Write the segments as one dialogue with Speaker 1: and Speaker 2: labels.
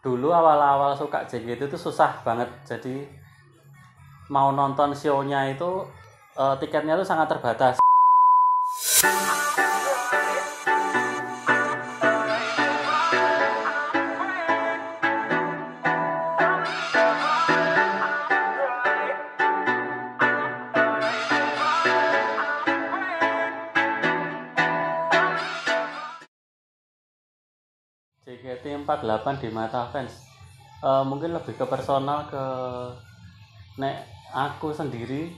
Speaker 1: dulu awal-awal suka JKT itu susah banget. Jadi mau nonton show-nya itu tiketnya tuh sangat terbatas. JKT48 di mata fans mungkin lebih ke personal, ke nek aku sendiri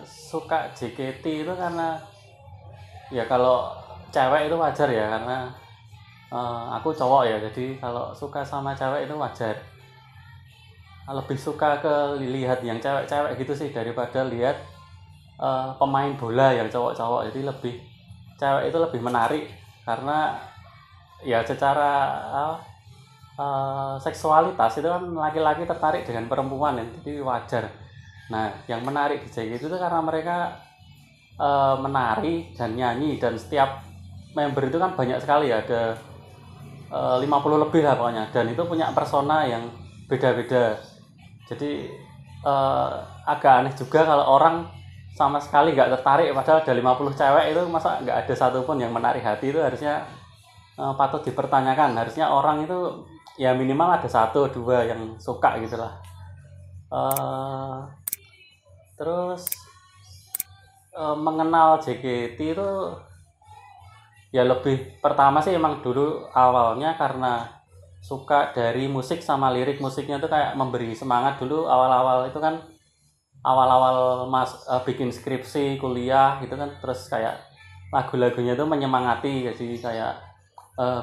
Speaker 1: suka JKT itu karena ya kalau cewek itu wajar ya, karena aku cowok ya, jadi kalau suka sama cewek itu wajar. Lebih suka ke lihat yang cewek-cewek gitu sih daripada lihat pemain bola yang cowok-cowok. Jadi lebih cewek itu lebih menarik karena ya secara seksualitas itu kan laki-laki tertarik dengan perempuan ya, jadi wajar. Nah, yang menarik di JKT itu karena mereka menari dan nyanyi, dan setiap member itu kan banyak sekali ya, ada 50 lebih lah pokoknya, dan itu punya persona yang beda-beda. Jadi agak aneh juga kalau orang sama sekali nggak tertarik, padahal ada 50 cewek itu, masa nggak ada satupun yang menarik hati. Itu harusnya patut dipertanyakan. Harusnya orang itu ya minimal ada 1-2 yang suka gitu lah. Terus mengenal JKT itu ya lebih pertama sih emang dulu awalnya karena suka dari musik sama lirik musiknya tuh kayak memberi semangat. Dulu awal-awal itu kan awal-awal bikin skripsi kuliah gitu kan, terus kayak lagu-lagunya tuh menyemangati, jadi kayak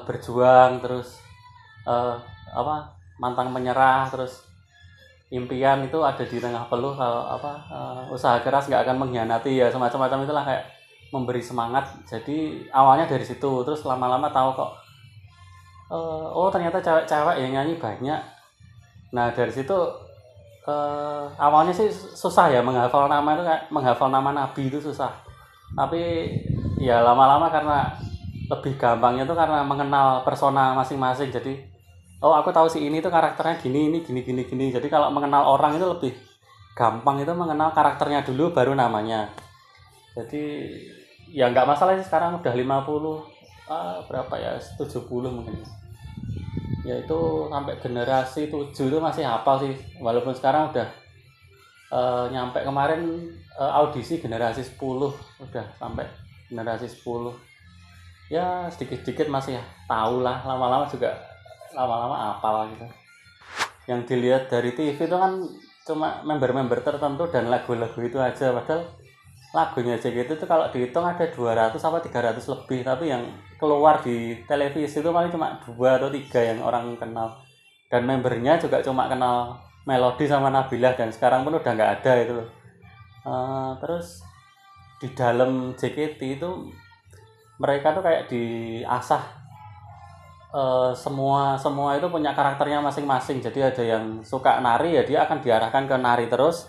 Speaker 1: berjuang, terus mantang menyerah, terus impian itu ada di tengah peluh, kalau usaha keras nggak akan mengkhianati, ya semacam-macam itulah, kayak memberi semangat. Jadi awalnya dari situ, terus lama-lama tahu kok oh ternyata cewek-cewek yang nyanyi banyak. Nah dari situ awalnya sih susah ya menghafal nama itu, kayak menghafal nama nabi itu susah, tapi ya lama-lama karena lebih gampangnya tuh karena mengenal persona masing-masing. Jadi oh aku tahu si ini tuh karakternya gini, ini gini. Jadi kalau mengenal orang itu lebih gampang, itu mengenal karakternya dulu baru namanya. Jadi ya nggak masalah sih, sekarang udah 50 berapa ya, 70 mungkin ya, itu sampai generasi 7 itu masih hafal sih, walaupun sekarang udah nyampe kemarin audisi generasi 10, udah sampai generasi 10. Ya sedikit-sedikit masih tahu lah, lama-lama juga hafal gitu. Yang dilihat dari TV itu kan cuma member-member tertentu dan lagu-lagu itu aja, padahal lagunya JKT itu kalau dihitung ada 200 apa 300 lebih, tapi yang keluar di televisi itu paling cuma 2 atau 3 yang orang kenal, dan membernya juga cuma kenal Melody sama Nabila, dan sekarang pun udah nggak ada itu loh. Terus di dalam JKT itu mereka tuh kayak diasah, semua itu punya karakternya masing-masing. Jadi ada yang suka nari ya dia akan diarahkan ke nari terus,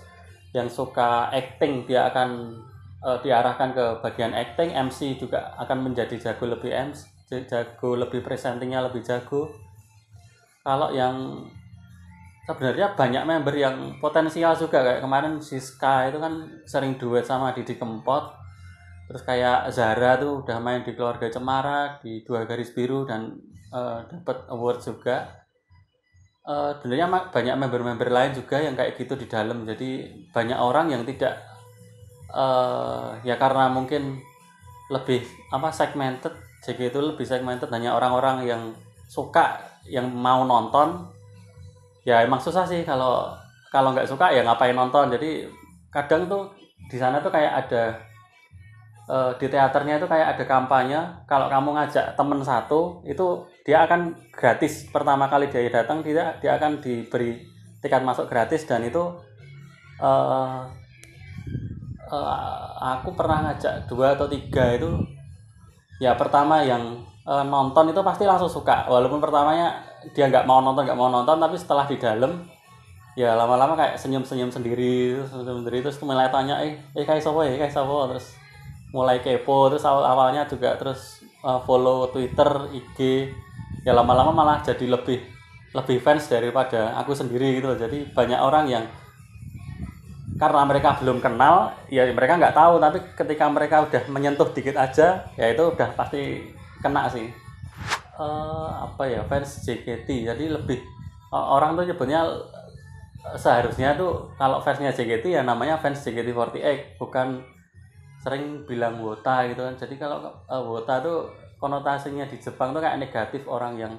Speaker 1: yang suka acting dia akan diarahkan ke bagian acting, MC juga akan menjadi jago lebih presentingnya lebih jago. Kalau yang sebenarnya banyak member yang potensial juga, kayak kemarin Siska itu kan sering duet sama Didi Kempot. Terus kayak Zara tuh udah main di Keluarga Cemara, di 2 Garis Biru, dan dapat award juga. Sebenarnya banyak member-member lain juga yang kayak gitu di dalam. Jadi banyak orang yang tidak ya karena mungkin lebih segmented, jadi itu lebih segmented, hanya orang-orang yang suka, yang mau nonton. Ya emang susah sih kalau nggak suka ya ngapain nonton. Jadi kadang tuh di sana tuh kayak ada di teaternya itu kayak ada kampanye, kalau kamu ngajak temen satu itu dia akan gratis, pertama kali dia datang dia akan diberi tiket masuk gratis. Dan itu aku pernah ngajak 2 atau 3 itu, ya pertama yang nonton itu pasti langsung suka, walaupun pertamanya dia nggak mau nonton, tapi setelah di dalam ya lama-lama kayak senyum sendiri, terus mulai tanya kayak sopo, terus mulai kepo. Terus awalnya juga terus follow Twitter, IG, ya lama-lama malah jadi lebih lebih fans daripada aku sendiri gitu. Jadi banyak orang yang karena mereka belum kenal ya mereka nggak tahu, tapi ketika mereka udah menyentuh dikit aja ya itu udah pasti kena sih. Apa ya, fans JKT jadi lebih orang tuh nyebutnya seharusnya tuh kalau fansnya JKT ya namanya fans JKT48, bukan sering bilang wota gitu kan. Jadi kalau wota tuh konotasinya di Jepang tuh kayak negatif, orang yang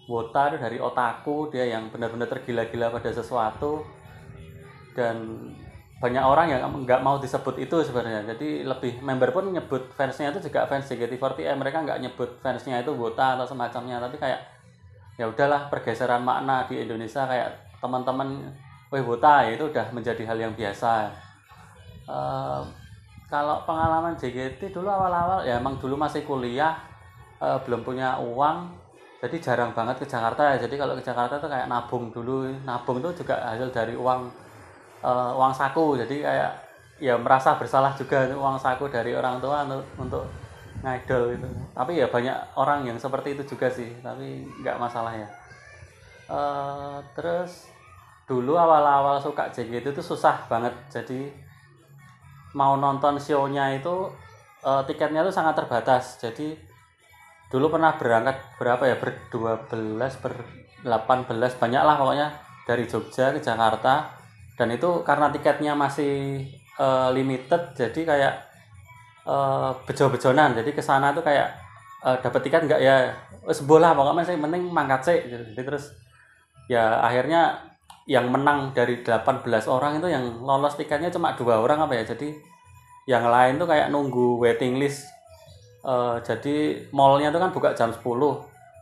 Speaker 1: wota itu dari otaku, dia yang benar-benar tergila-gila pada sesuatu, dan banyak orang yang nggak mau disebut itu sebenarnya. Jadi lebih member pun nyebut fansnya itu juga fans JKT48, mereka nggak nyebut fansnya itu wota atau semacamnya, tapi kayak ya udahlah, pergeseran makna di Indonesia kayak teman-teman weh wota ya itu udah menjadi hal yang biasa. Kalau pengalaman JKT dulu awal-awal ya emang dulu masih kuliah, belum punya uang, jadi jarang banget ke Jakarta ya. Jadi kalau ke Jakarta tuh kayak nabung dulu, nabung itu juga hasil dari uang saku. Jadi kayak ya merasa bersalah juga uang saku dari orang tua untuk ngidol gitu. Tapi ya banyak orang yang seperti itu juga sih, tapi nggak masalah ya. Terus dulu awal-awal suka JKT itu susah banget. Jadi mau nonton show-nya itu tiketnya tuh sangat terbatas. Jadi dulu pernah berangkat berapa ya, ber-12 ber-18 banyak lah pokoknya, dari Jogja ke Jakarta, dan itu karena tiketnya masih limited, jadi kayak bejo-bejonan. Jadi ke sana tuh kayak dapat tiket enggak ya wes bola pokoknya sih penting mangkat sih gitu. Jadi terus ya akhirnya yang menang dari 18 orang itu yang lolos tiketnya cuma 2 orang apa ya. Jadi yang lain tuh kayak nunggu waiting list. Jadi mallnya tuh kan buka jam 10.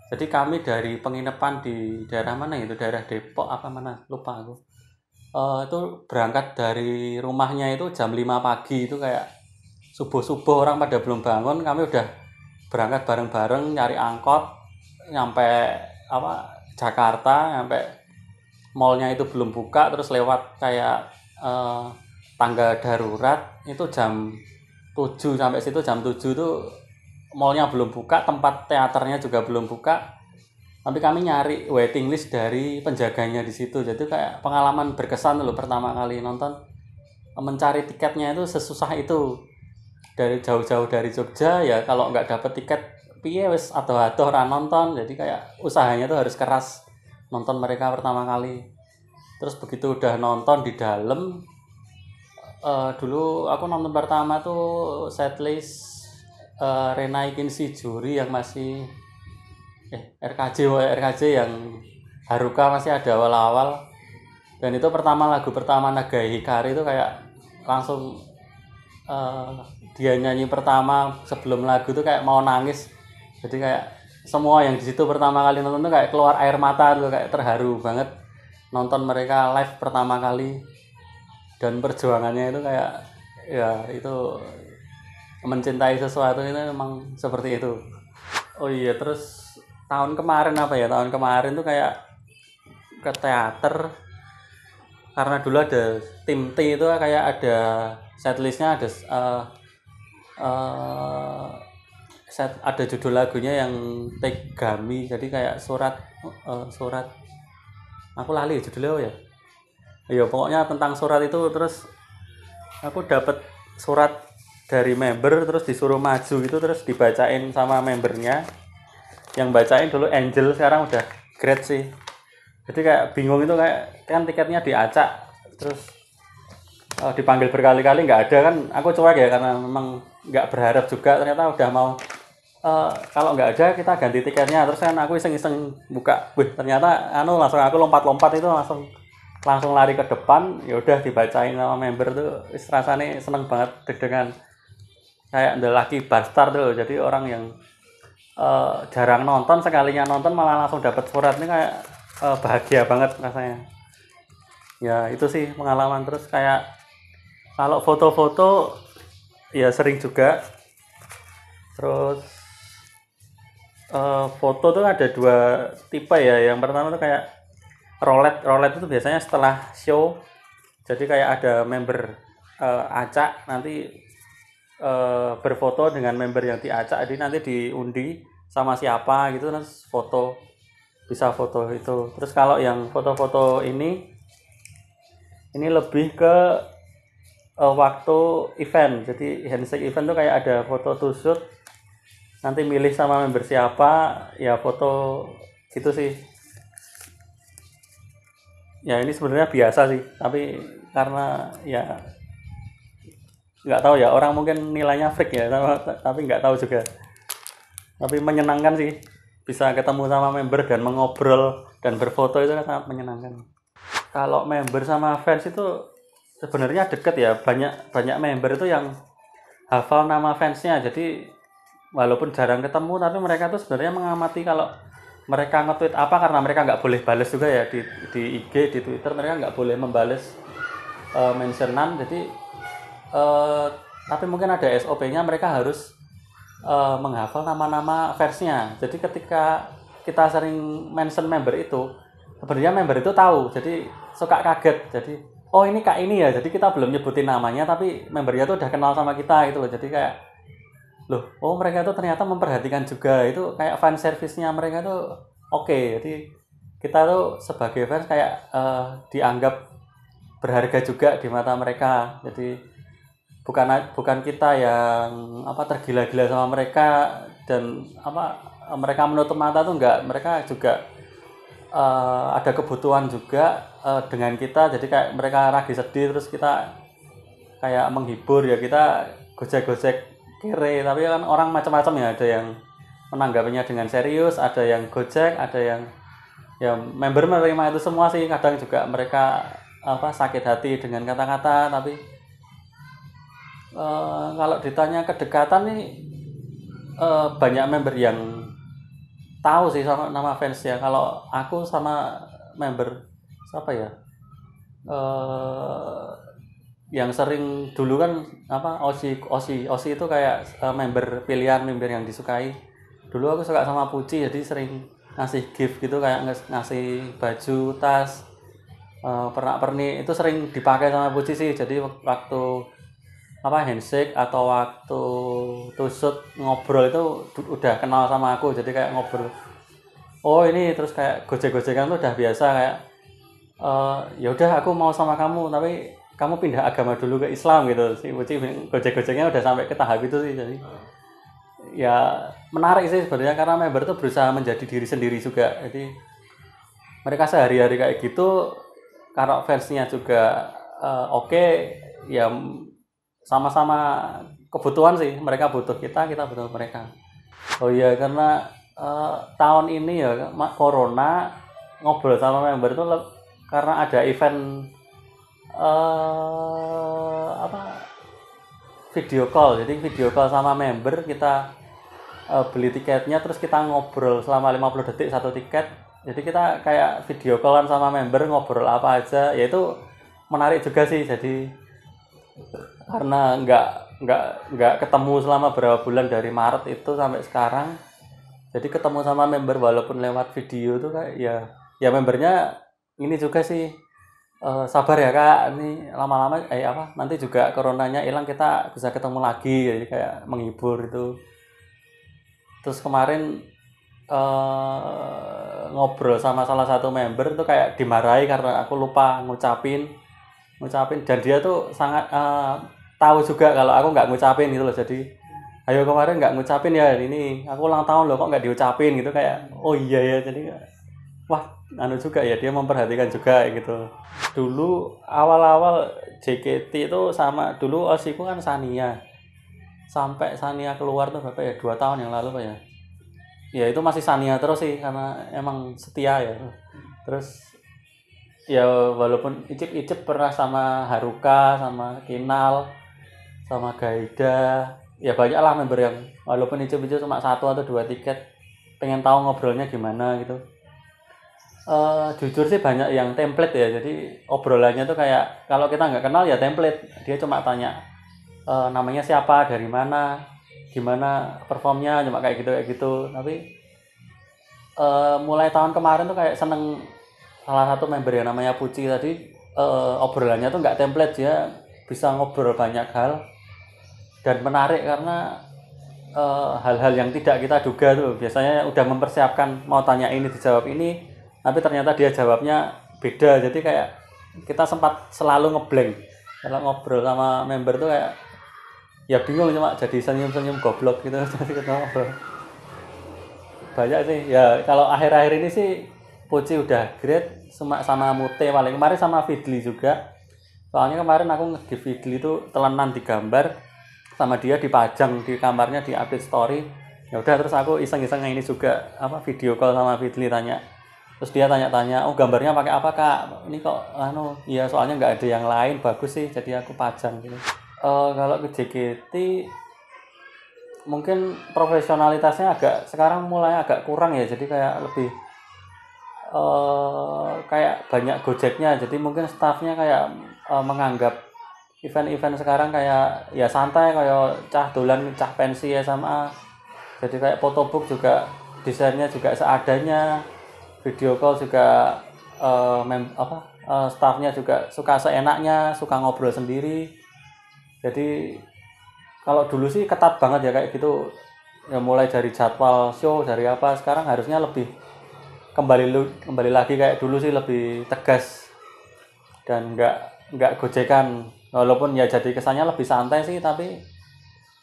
Speaker 1: Jadi kami dari penginapan di daerah mana itu, daerah Depok apa mana lupa aku, itu berangkat dari rumahnya itu jam 5 pagi, itu kayak subuh-subuh orang pada belum bangun, kami udah berangkat bareng-bareng nyari angkot nyampe Jakarta, nyampe mallnya itu belum buka, terus lewat kayak tangga darurat itu jam 7, sampai situ jam 7 tuh mallnya belum buka, tempat teaternya juga belum buka, tapi kami nyari waiting list dari penjaganya di situ. Jadi kayak pengalaman berkesan loh, pertama kali nonton mencari tiketnya itu sesusah itu, dari jauh-jauh dari Jogja ya. Kalau nggak dapet tiket piye wis ado-ado ora nonton. Jadi kayak usahanya tuh harus keras nonton mereka pertama kali. Terus begitu udah nonton di dalam, dulu aku nonton pertama tuh setlist Renai Kinshi Juri yang masih RKJ yang Haruka masih ada awal-awal. Dan itu lagu pertama Nagai Hikari itu kayak langsung dia nyanyi pertama sebelum lagu tuh kayak mau nangis. Jadi kayak semua yang di situ pertama kali nonton tuh kayak keluar air mata tuh, kayak terharu banget nonton mereka live pertama kali. Dan perjuangannya itu kayak ya itu mencintai sesuatu itu memang seperti itu. Oh iya, terus tahun kemarin tuh kayak ke teater, karena dulu ada tim T itu kayak ada setlistnya, ada judul lagunya yang Tegami. Jadi kayak surat aku lali judulnya ya. Iya pokoknya tentang surat itu. Terus aku dapat surat dari member, terus disuruh maju gitu, terus dibacain sama membernya. Yang bacain dulu Angel, sekarang udah grade sih. Jadi kayak bingung itu, kayak kan tiketnya diacak, terus dipanggil berkali-kali nggak ada kan. Aku cuek ya karena memang nggak berharap juga. Ternyata udah mau kalau nggak ada kita ganti tiketnya. Terus kan aku iseng-iseng buka, wih ternyata langsung aku lompat-lompat itu langsung lari ke depan. Ya udah dibacain sama member tuh, rasanya seneng banget, deg-degan kayak The Lucky Bastard tuh. Jadi orang yang jarang nonton, sekalinya nonton malah langsung dapat surat, ini kayak bahagia banget rasanya. Ya itu sih pengalaman. Terus kayak kalau foto-foto ya sering juga. Terus foto tuh ada 2 tipe ya. Yang pertama tuh kayak roulette itu biasanya setelah show. Jadi kayak ada member acak, nanti berfoto dengan member yang diacak, jadi nanti diundi sama siapa gitu, terus foto. bisa foto itu. Terus kalau yang foto-foto ini lebih ke waktu event. Jadi handshake event tuh kayak ada foto to shoot, nanti milih sama member siapa, ya foto gitu sih. Ya ini sebenarnya biasa sih, tapi karena ya nggak tahu ya, orang mungkin nilainya freak ya, tapi nggak tahu juga. Tapi menyenangkan sih, bisa ketemu sama member dan mengobrol dan berfoto itu sangat menyenangkan. Kalau member sama fans itu sebenarnya deket ya, banyak member itu yang hafal nama fansnya, jadi walaupun jarang ketemu tapi mereka tuh sebenarnya mengamati kalau mereka nge-tweet apa, karena mereka nggak boleh balas juga ya di IG, di Twitter mereka nggak boleh membales mentionan, jadi tapi mungkin ada SOP-nya, mereka harus menghafal nama-nama fansnya. Jadi ketika kita sering mention member itu, sebenarnya member itu tahu, jadi suka kaget, jadi oh ini kak ini ya, jadi kita belum nyebutin namanya tapi membernya tuh udah kenal sama kita gitu loh. Jadi kayak loh, oh mereka tuh ternyata memperhatikan juga, itu kayak fan service-nya mereka tuh oke. Jadi kita tuh sebagai fans kayak dianggap berharga juga di mata mereka. Jadi bukan kita yang tergila-gila sama mereka dan mereka menutup mata tuh enggak, mereka juga ada kebutuhan juga dengan kita. Jadi kayak mereka lagi sedih terus kita kayak menghibur ya, kita gojek-gojek kere. Tapi kan orang macam-macam ya, ada yang menanggapinya dengan serius, ada yang gojek, ada yang ya member menerima itu semua sih. Kadang juga mereka sakit hati dengan kata-kata, tapi kalau ditanya kedekatan nih, banyak member yang tahu sih sama nama fans ya. Kalau aku sama member siapa ya, yang sering dulu kan Osi itu kayak member pilihan, member yang disukai. Dulu aku suka sama Puci, jadi sering ngasih gift gitu, kayak ngasih baju, tas, pernak-pernik itu sering dipakai sama Puci sih. Jadi waktu handshake atau waktu tusuk ngobrol itu udah kenal sama aku, jadi kayak ngobrol oh ini, terus kayak gojek-gojekan tuh udah biasa, kayak ya udah aku mau sama kamu tapi kamu pindah agama dulu ke Islam gitu sih. Gojek-gojeknya udah sampai ke tahap itu sih. Jadi ya menarik sih sebenarnya, karena member tuh berusaha menjadi diri sendiri juga. Jadi mereka sehari-hari kayak gitu, kalau fansnya juga oke, ya sama-sama kebutuhan sih, mereka butuh kita butuh mereka. Oh iya, karena tahun ini ya corona, ngobrol sama member itu karena ada event video call. Jadi video call sama member, kita beli tiketnya terus kita ngobrol selama 50 detik satu tiket. Jadi kita kayak video callan sama member, ngobrol apa aja, ya itu menarik juga sih. Jadi karena nggak ketemu selama berapa bulan, dari Maret itu sampai sekarang, jadi ketemu sama member walaupun lewat video tuh kayak ya membernya ini juga sih, sabar ya kak, ini lama-lama nanti juga coronanya hilang, kita bisa ketemu lagi, jadi kayak menghibur itu. Terus kemarin ngobrol sama salah satu member tuh kayak dimarahi karena aku lupa ngucapin, dan dia tuh sangat tahu juga kalau aku nggak ngucapin gitu loh. Jadi ayo kemarin nggak ngucapin ya, ini aku ulang tahun loh kok nggak diucapin gitu, kayak oh iya ya. Jadi wah juga ya, dia memperhatikan juga gitu. Dulu awal-awal JKT itu sama, dulu osiku kan Sania, sampai Sania keluar tuh berapa ya, 2 tahun yang lalu Pak ya. Ya itu masih Sania terus sih, karena emang setia ya. Terus ya walaupun Icip pernah sama Haruka, sama Kinal, sama Gaida, ya banyak lah member yang walaupun Icip cuma 1 atau 2 tiket, pengen tahu ngobrolnya gimana gitu. Jujur sih banyak yang template ya, jadi obrolannya tuh kayak kalau kita nggak kenal ya template, dia cuma tanya namanya siapa, dari mana, gimana performnya, cuma kayak gitu. Tapi mulai tahun kemarin tuh kayak seneng salah satu member yang namanya Puci tadi, obrolannya tuh nggak template, dia bisa ngobrol banyak hal dan menarik, karena hal-hal yang tidak kita duga tuh. Biasanya udah mempersiapkan mau tanya ini dijawab ini, tapi ternyata dia jawabnya beda. Jadi kayak kita sempat selalu ngeblank. Kalau ngobrol sama member tuh kayak ya bingung, cuma jadi senyum-senyum goblok gitu. Jadi kita ngobrol. Banyak sih. Ya kalau akhir-akhir ini sih Puci udah great, sama Mute paling kemarin sama Fidli juga. Soalnya kemarin aku nge-give Fidli tuh telenan digambar sama dia dipajang di kamarnya di update story. Ya udah terus aku iseng-iseng ini juga apa video call sama Fidli tanya. Terus dia tanya-tanya, "Oh, gambarnya pakai apa, Kak? Ini kok iya soalnya nggak ada yang lain bagus sih, jadi aku pajang gitu." Kalau ke JKT mungkin profesionalitasnya sekarang mulai agak kurang ya, jadi kayak lebih kayak banyak gojeknya, jadi mungkin staffnya kayak menganggap event-event sekarang kayak ya santai, kayak cah dolan cah pensi SMA. Jadi kayak photobook juga desainnya juga seadanya, video call juga staffnya juga suka seenaknya, suka ngobrol sendiri. Jadi kalau dulu sih ketat banget ya kayak gitu, ya mulai dari jadwal show dari apa, sekarang harusnya lebih kembali lagi kayak dulu sih, lebih tegas dan nggak gojekan, walaupun ya jadi kesannya lebih santai sih, tapi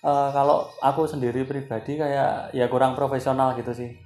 Speaker 1: kalau aku sendiri pribadi kayak ya kurang profesional gitu sih.